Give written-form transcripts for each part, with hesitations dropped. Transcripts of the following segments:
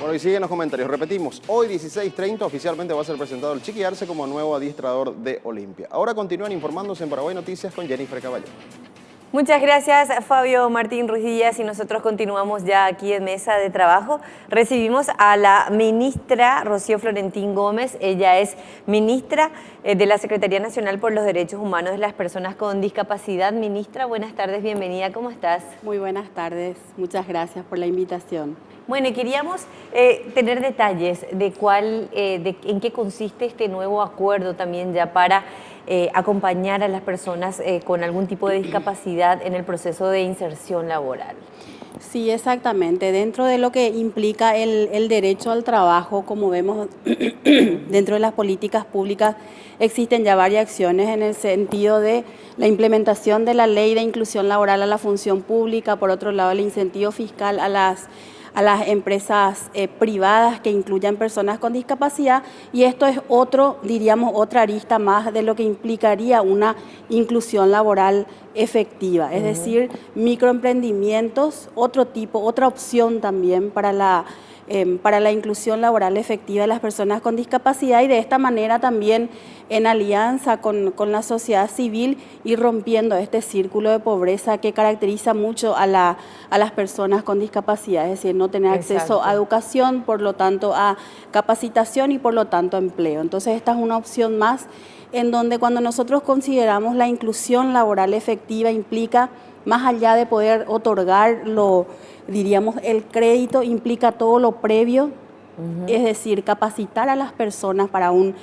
Bueno, y siguen los comentarios. Repetimos, hoy 16:30 oficialmente va a ser presentado el Chiqui Arce como nuevo adiestrador de Olimpia. Ahora continúan informándose en Paraguay Noticias con Jennifer Caballero. Muchas gracias, Fabio Martín Ruiz Díaz, y nosotros continuamos ya aquí en mesa de trabajo. Recibimos a la ministra Rocío Florentín Gómez. Ella es ministra de la Secretaría Nacional por los Derechos Humanos de las Personas con Discapacidad. Ministra, buenas tardes, bienvenida, ¿cómo estás? Muy buenas tardes, muchas gracias por la invitación. Bueno, y queríamos tener detalles de en qué consiste este nuevo acuerdo también ya para acompañar a las personas con algún tipo de discapacidad en el proceso de inserción laboral. Sí, exactamente. Dentro de lo que implica el derecho al trabajo, como vemos dentro de las políticas públicas, existen ya varias acciones en el sentido de la implementación de la ley de inclusión laboral a la función pública, por otro lado el incentivo fiscal a las empresas privadas que incluyan personas con discapacidad, y esto es otra arista más de lo que implicaría una inclusión laboral efectiva, es decir, microemprendimientos, otra opción también para la inclusión laboral efectiva de las personas con discapacidad, y de esta manera también en alianza con la sociedad civil ir rompiendo este círculo de pobreza que caracteriza mucho a las personas con discapacidad, es decir, no tener acceso a educación, por lo tanto a capacitación y por lo tanto a empleo. Entonces esta es una opción más en donde cuando nosotros consideramos la inclusión laboral efectiva implica, más allá de poder otorgar el crédito, implica todo lo previo, es decir, capacitar a las personas para un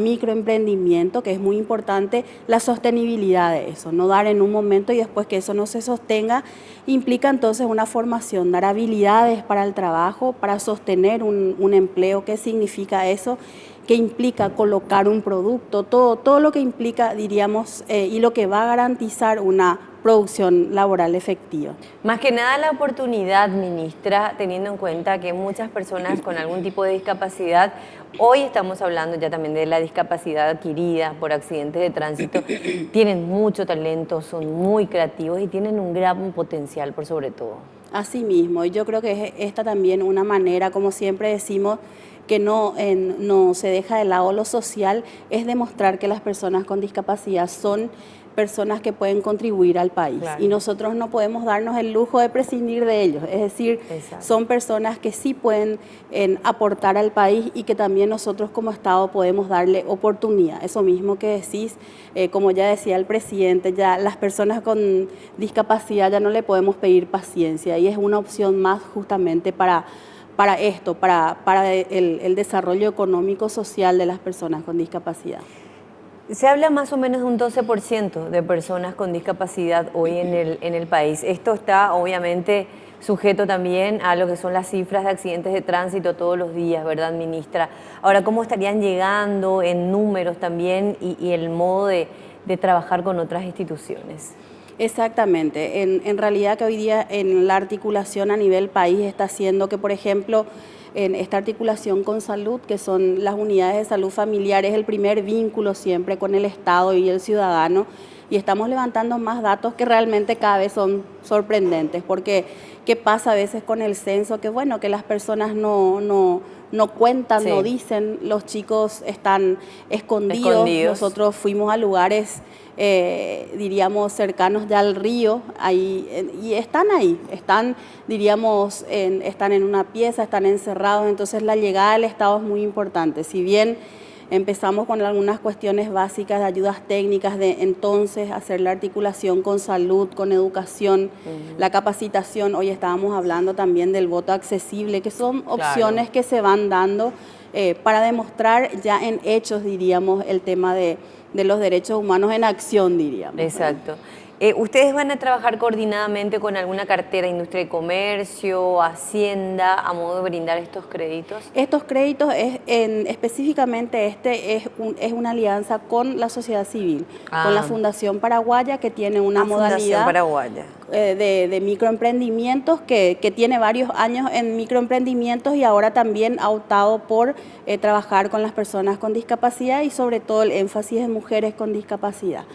microemprendimiento, que es muy importante, la sostenibilidad de eso, no dar en un momento y después que eso no se sostenga, implica entonces una formación, dar habilidades para el trabajo, para sostener un empleo. ¿Qué significa eso? Que implica colocar un producto, todo lo que implica, diríamos, y lo que va a garantizar una producción laboral efectiva. Más que nada la oportunidad, ministra, teniendo en cuenta que muchas personas con algún tipo de discapacidad, hoy estamos hablando ya también de la discapacidad adquirida por accidentes de tránsito, tienen mucho talento, son muy creativos y tienen un gran potencial por sobre todo. Así mismo, y yo creo que es esta también una manera, como siempre decimos, que no se deja de lado lo social, es demostrar que las personas con discapacidad son personas que pueden contribuir al país. Claro. Y nosotros no podemos darnos el lujo de prescindir de ellos, es decir, son personas que sí pueden aportar al país y que también nosotros como Estado podemos darle oportunidad. Eso mismo que decís, como ya decía el presidente, ya las personas con discapacidad ya no le podemos pedir paciencia, y es una opción más justamente para el desarrollo económico social de las personas con discapacidad. Se habla más o menos de un 12% de personas con discapacidad hoy en el país. Esto está obviamente sujeto también a lo que son las cifras de accidentes de tránsito todos los días, ¿verdad, ministra? Ahora, ¿cómo estarían llegando en números también y el modo de trabajar con otras instituciones? Exactamente. En realidad que hoy día en la articulación a nivel país está haciendo que, por ejemplo, en esta articulación con salud, que son las unidades de salud familiar, es el primer vínculo siempre con el Estado y el ciudadano, y estamos levantando más datos que realmente cada vez son sorprendentes, porque ¿qué pasa a veces con el censo? Que bueno, que las personas no cuentan, no dicen, los chicos están escondidos. Nosotros fuimos a lugares, diríamos, cercanos ya al río, y están ahí, diríamos, están en una pieza, están encerrados. Entonces la llegada del Estado es muy importante. Si bien empezamos con algunas cuestiones básicas de ayudas técnicas, de entonces hacer la articulación con salud, con educación, la capacitación. Hoy estábamos hablando también del voto accesible, que son opciones que se van dando para demostrar ya en hechos, diríamos, el tema de los derechos humanos en acción, diríamos. Exacto. ¿Ustedes van a trabajar coordinadamente con alguna cartera, industria y comercio, Hacienda, a modo de brindar estos créditos? Estos créditos, específicamente es una alianza con la sociedad civil, con la Fundación Paraguaya, que tiene una modalidad de microemprendimientos, que tiene varios años en microemprendimientos, y ahora también ha optado por trabajar con las personas con discapacidad, y sobre todo el énfasis en mujeres con discapacidad.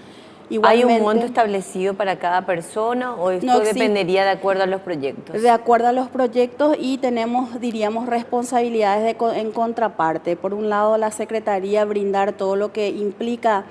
¿Hay un monto establecido para cada persona o esto dependería de acuerdo a los proyectos? De acuerdo a los proyectos, y tenemos, diríamos, responsabilidades en contraparte. Por un lado, la Secretaría brindar todo lo que implica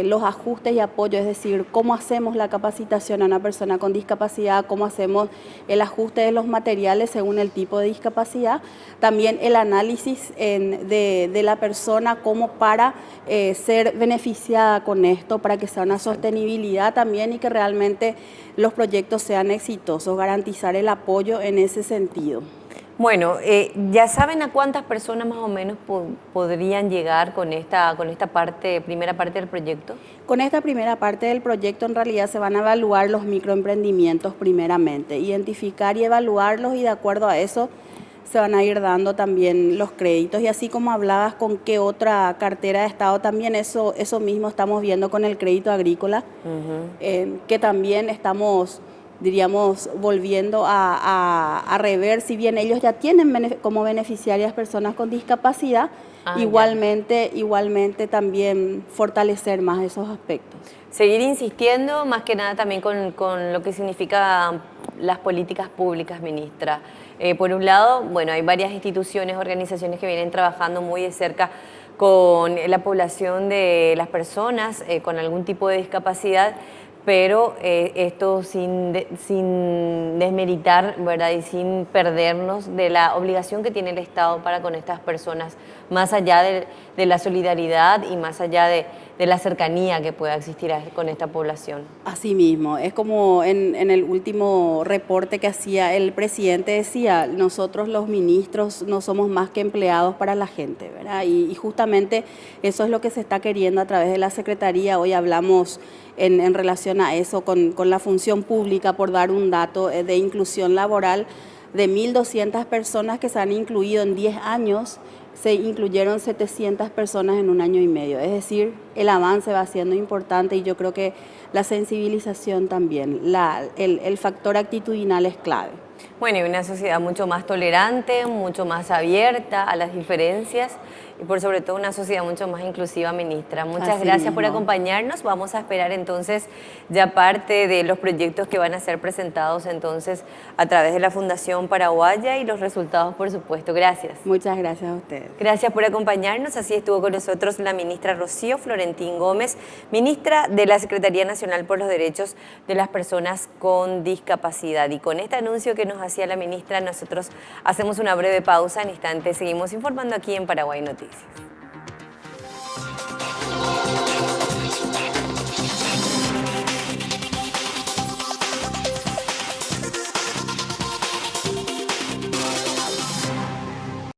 los ajustes y apoyo, es decir, cómo hacemos la capacitación a una persona con discapacidad, cómo hacemos el ajuste de los materiales según el tipo de discapacidad, también el análisis de la persona como para ser beneficiada con esto, para que sea una sostenibilidad también y que realmente los proyectos sean exitosos, garantizar el apoyo en ese sentido. Bueno, ¿ya saben a cuántas personas más o menos podrían llegar con esta primera parte del proyecto? Con esta primera parte del proyecto en realidad se van a evaluar los microemprendimientos primeramente, identificar y evaluarlos, y de acuerdo a eso se van a ir dando también los créditos. Y así como hablabas con qué otra cartera de Estado, también eso mismo estamos viendo con el crédito agrícola, que también estamos, diríamos, volviendo a rever, si bien ellos ya tienen como beneficiarias personas con discapacidad, igualmente también fortalecer más esos aspectos. Seguir insistiendo más que nada también con lo que significa las políticas públicas, ministra. Por un lado, bueno, hay varias instituciones, organizaciones que vienen trabajando muy de cerca con la población de las personas con algún tipo de discapacidad, pero esto sin desmeritar, ¿verdad? Y sin perdernos de la obligación que tiene el Estado para con estas personas, más allá de la solidaridad y más allá de la cercanía que pueda existir con esta población. Así mismo, es como en el último reporte que hacía el presidente, decía, nosotros los ministros no somos más que empleados para la gente, ¿verdad? Y justamente eso es lo que se está queriendo a través de la Secretaría. Hoy hablamos en relación a eso con la función pública, por dar un dato de inclusión laboral, de 1.200 personas que se han incluido en 10 años, se incluyeron 700 personas en 1 año y medio. Es decir, el avance va siendo importante, y yo creo que la sensibilización también, el factor actitudinal es clave. Bueno, y una sociedad mucho más tolerante, mucho más abierta a las diferencias y por sobre todo una sociedad mucho más inclusiva, ministra. Muchas gracias por acompañarnos. Vamos a esperar entonces ya parte de los proyectos que van a ser presentados entonces a través de la Fundación Paraguaya y los resultados, por supuesto. Gracias. Muchas gracias a ustedes. Gracias por acompañarnos. Así estuvo con nosotros la ministra Rocío Florentín Gómez, ministra de la Secretaría Nacional por los Derechos de las Personas con Discapacidad. Y con este anuncio que nos hacía la ministra, nosotros hacemos una breve pausa. En instantes seguimos informando aquí en Paraguay Noticias.